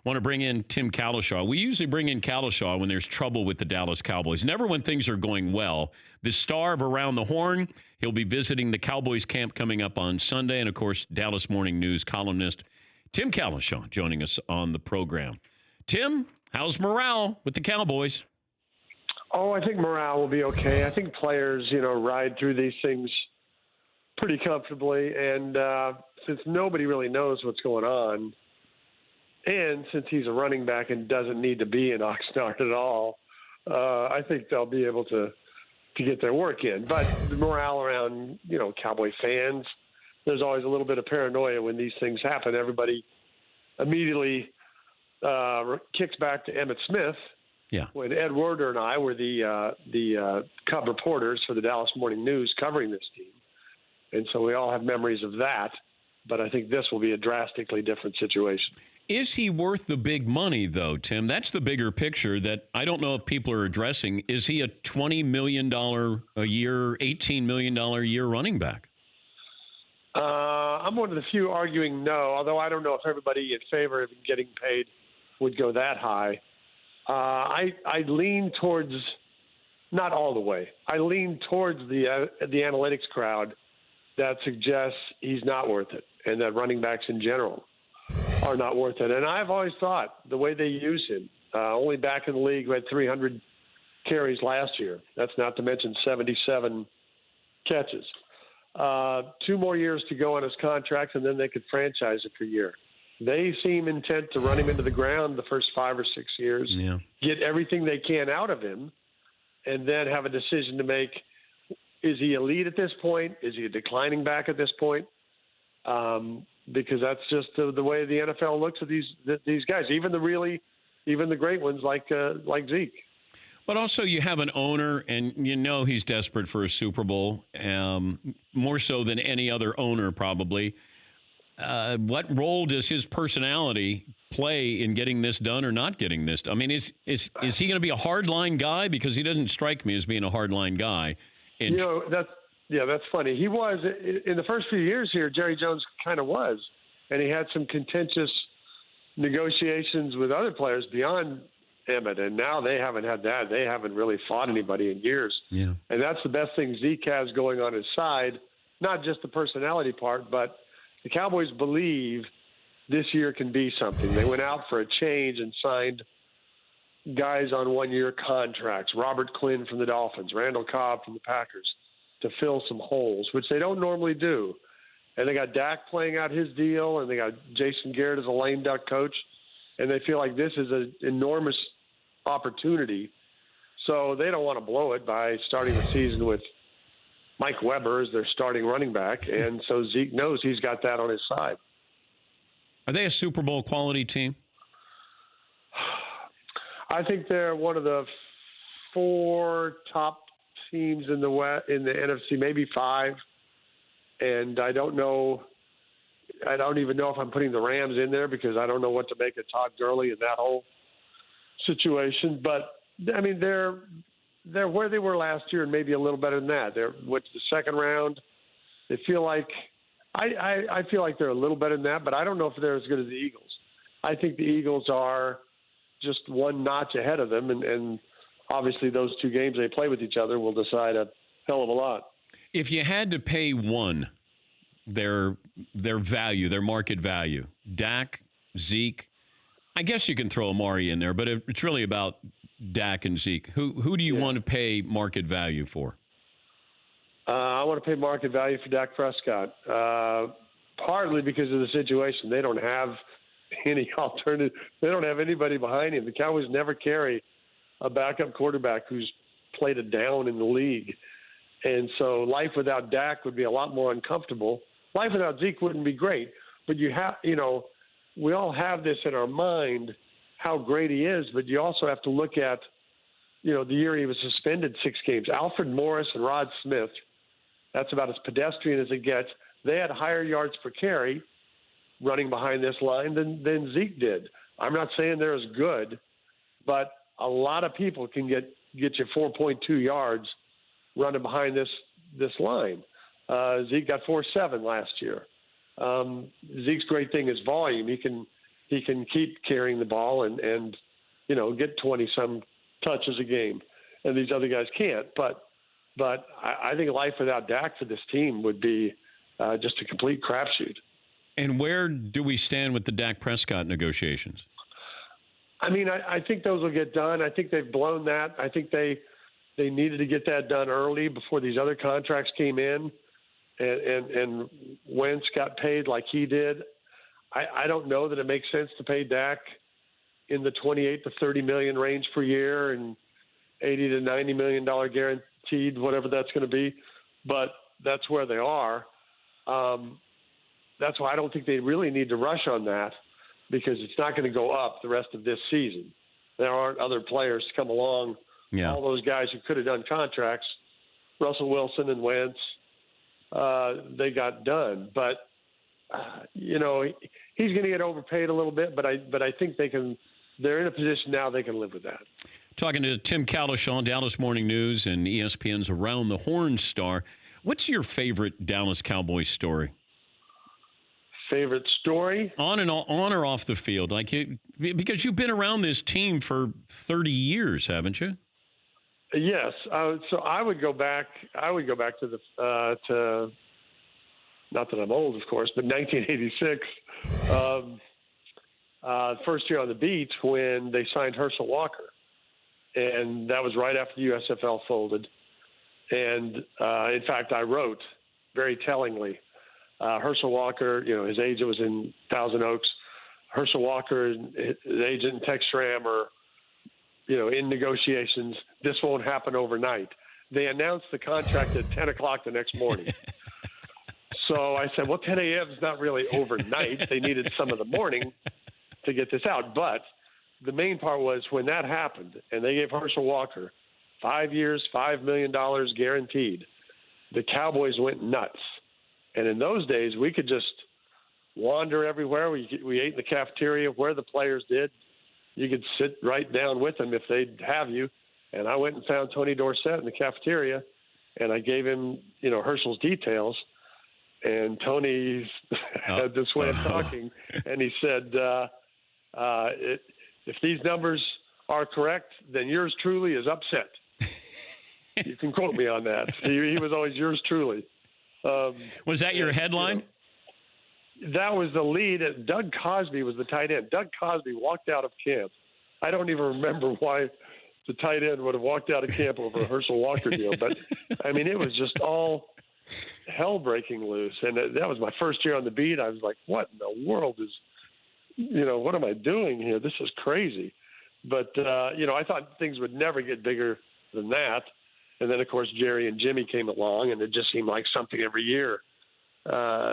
Want to bring in Tim Cowlishaw. We usually bring in Cowlishaw when there's trouble with the Dallas Cowboys, never when things are going well. The star of Around the Horn, he'll be visiting the Cowboys camp coming up on Sunday. And, of course, Dallas Morning News columnist Tim Cowlishaw joining us on the program. Tim, how's morale with the Cowboys? Oh, I think morale will be okay. I think players, ride through these things pretty comfortably. And since nobody really knows what's going on, and since he's a running back and doesn't need to be in Oxnard at all, I think they'll be able to get their work in. But the morale around, Cowboy fans, there's always a little bit of paranoia when these things happen. Everybody immediately kicks back to Emmitt Smith. Yeah. When Ed Werder and I were the Cub reporters for the Dallas Morning News covering this team. And so we all have memories of that. But I think this will be a drastically different situation. Is he worth the big money, though, Tim? That's the bigger picture that I don't know if people are addressing. Is he a $20 million a year, $18 million a year running back? I'm one of the few arguing no, although I don't know if everybody in favor of him getting paid would go that high. I lean towards, not all the way, I lean towards the analytics crowd that suggests he's not worth it and that running backs in general are not worth it. And I've always thought the way they use him, only back in the league who had 300 carries last year. That's not to mention 77 catches. 2 more years to go on his contract, and then they could franchise it for a year. They seem intent to run him into the ground the first 5 or 6 years, get everything they can out of him, and then have a decision to make. Is he elite at this point? Is he a declining back at this point? Because that's just the way the NFL looks at these guys, even the great ones like Zeke. But also you have an owner, and he's desperate for a Super Bowl, more so than any other owner probably. What role does his personality play in getting this done or not getting this done? I mean, is he going to be a hardline guy? Because he doesn't strike me as being a hardline guy. And that's funny. He was in the first few years here. Jerry Jones kind of was, and he had some contentious negotiations with other players beyond Emmett, and now they haven't had that. They haven't really fought anybody in years. Yeah, and that's the best thing Zeke has going on his side. Not just the personality part, but the Cowboys believe this year can be something. They went out for a change and signed guys on 1-year contracts. Robert Quinn from the Dolphins, Randall Cobb from the Packers, to fill some holes, which they don't normally do. And they got Dak playing out his deal, and they got Jason Garrett as a lame duck coach, and they feel like this is an enormous opportunity. So they don't want to blow it by starting the season with Mike Weber as their starting running back, and so Zeke knows he's got that on his side. Are they a Super Bowl quality team? I think they're one of the 4 top teams in the NFC, maybe 5. And I don't know. I don't even know if I'm putting the Rams in there because I don't know what to make of Todd Gurley in that whole situation. But I mean, they're where they were last year and maybe a little better than that. They're with the second round. They feel like I feel like they're a little better than that, but I don't know if they're as good as the Eagles. I think the Eagles are just one notch ahead of them, and obviously those 2 games they play with each other will decide a hell of a lot. If you had to pay one, their value, their market value, Dak, Zeke, I guess you can throw Amari in there, but it's really about Dak and Zeke. Who do you want to pay market value for? I want to pay market value for Dak Prescott, partly because of the situation. They don't have any alternative. They don't have anybody behind him. The Cowboys never carry a backup quarterback who's played a down in the league. And so life without Dak would be a lot more uncomfortable. Life without Zeke wouldn't be great, but we all have this in our mind, how great he is, but you also have to look at, the year he was suspended 6 games. Alfred Morris and Rod Smith, that's about as pedestrian as it gets. They had higher yards per carry running behind this line than Zeke did. I'm not saying they're as good, but a lot of people can get you 4.2 yards running behind this line. Zeke got 4.7 last year. Zeke's great thing is volume. He he can keep carrying the ball and get 20-some touches a game, and these other guys can't. But I think life without Dak for this team would be just a complete crapshoot. And where do we stand with the Dak Prescott negotiations? I mean, I think those will get done. I think they've blown that. I think they needed to get that done early before these other contracts came in, and Wentz got paid like he did. I don't know that it makes sense to pay Dak in the $28 to $30 million range per year and $80 to $90 million guaranteed, whatever that's going to be. But that's where they are. That's why I don't think they really need to rush on that, because it's not going to go up the rest of this season. There aren't other players to come along. Yeah. All those guys who could have done contracts, Russell Wilson and Wentz, they got done. But, he's going to get overpaid a little bit, but I think they're in a position now they can live with that. Talking to Tim Cowlishaw, Dallas Morning News and ESPN's Around the Horn star. What's your favorite Dallas Cowboys story? Favorite story? On or off the field, because you've been around this team for 30 years, haven't you? Yes. So I would go back to to not that I'm old, of course, but 1986, first year on the beat when they signed Herschel Walker, and that was right after the USFL folded. And in fact, I wrote very tellingly. Herschel Walker, his agent was in Thousand Oaks. Herschel Walker and his agent in Textram are, in negotiations. This won't happen overnight. They announced the contract at 10 o'clock the next morning. So I said, well, 10 a.m. is not really overnight. They needed some of the morning to get this out. But the main part was when that happened and they gave Herschel Walker 5 years, $5 million guaranteed, the Cowboys went nuts. And in those days, we could just wander everywhere. We ate in the cafeteria where the players did. You could sit right down with them if they'd have you. And I went and found Tony Dorsett in the cafeteria, and I gave him, Herschel's details. And Tony had this way of talking, and he said, if these numbers are correct, then yours truly is upset. You can quote me on that. He was always yours truly. Was that your headline? That was the lead. Doug Cosby was the tight end. Doug Cosby walked out of camp. I don't even remember why the tight end would have walked out of camp over a Herschel Walker deal. But, I mean, it was just all hell breaking loose. And that was my first year on the beat. I was like, what in the world what am I doing here? This is crazy. But, I thought things would never get bigger than that. And then, of course, Jerry and Jimmy came along, and it just seemed like something every year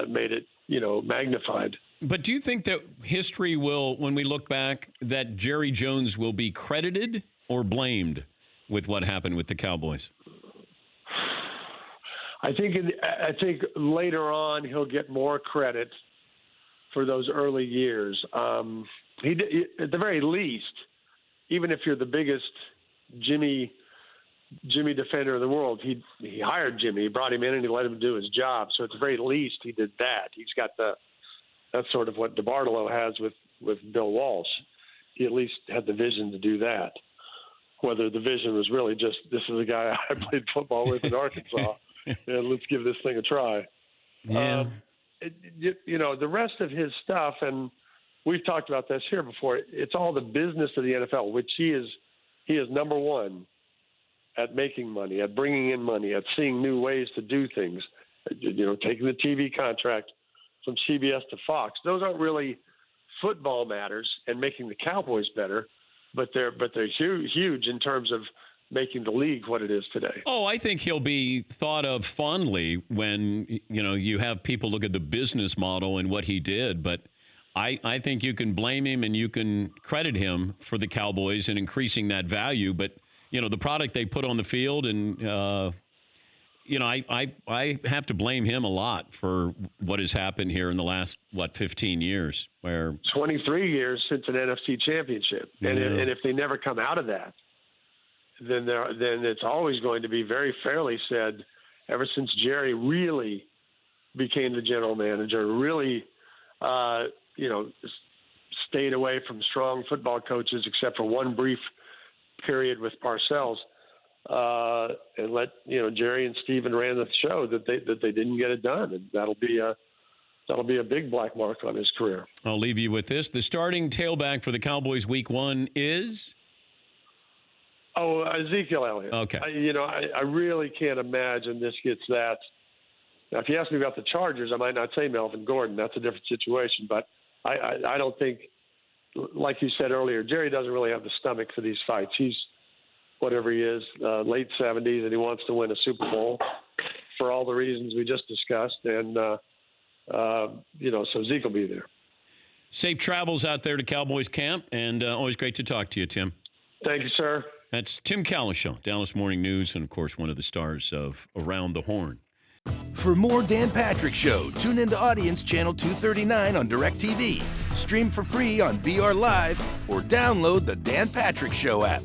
made it, magnified. But do you think that history will, when we look back, that Jerry Jones will be credited or blamed with what happened with the Cowboys? I think later on he'll get more credit for those early years. He at the very least, even if you're the biggest Jimmy defender in the world, he hired Jimmy, he brought him in, and he let him do his job. So at the very least, he did that. He's got that's sort of what DeBartolo has with Bill Walsh. He at least had the vision to do that. Whether the vision was really just, this is a guy I played football with in Arkansas, and let's give this thing a try. Yeah. The rest of his stuff, and we've talked about this here before, it's all the business of the NFL, which he is number one at making money, at bringing in money, at seeing new ways to do things, taking the TV contract from CBS to Fox. Those aren't really football matters and making the Cowboys better, but they're huge in terms of making the league what it is today. Oh, I think he'll be thought of fondly when, you have people look at the business model and what he did. But I think you can blame him and you can credit him for the Cowboys and increasing that value. But, the product they put on the field and, I have to blame him a lot for what has happened here in the last, 15 years? Where 23 years since an NFC championship. Yeah. And if they never come out of that, then it's always going to be very fairly said, ever since Jerry really became the general manager, really, stayed away from strong football coaches except for one brief period with Parcells, and let Jerry and Steven ran the show that they didn't get it done, and that'll be a big black mark on his career. I'll leave you with this: the starting tailback for the Cowboys Week 1 is Ezekiel Elliott. Okay. I really can't imagine this gets that. Now, if you ask me about the Chargers, I might not say Melvin Gordon. That's a different situation, but I don't think, like you said earlier, Jerry doesn't really have the stomach for these fights. He's whatever he is, late 70s, and he wants to win a Super Bowl for all the reasons we just discussed. And, so Zeke will be there. Safe travels out there to Cowboys camp, and always great to talk to you, Tim. Thank you, sir. That's Tim Cowlishaw, Dallas Morning News, and, of course, one of the stars of Around the Horn. For more Dan Patrick Show, tune into Audience Channel 239 on DirecTV. Stream for free on BR Live or download the Dan Patrick Show app.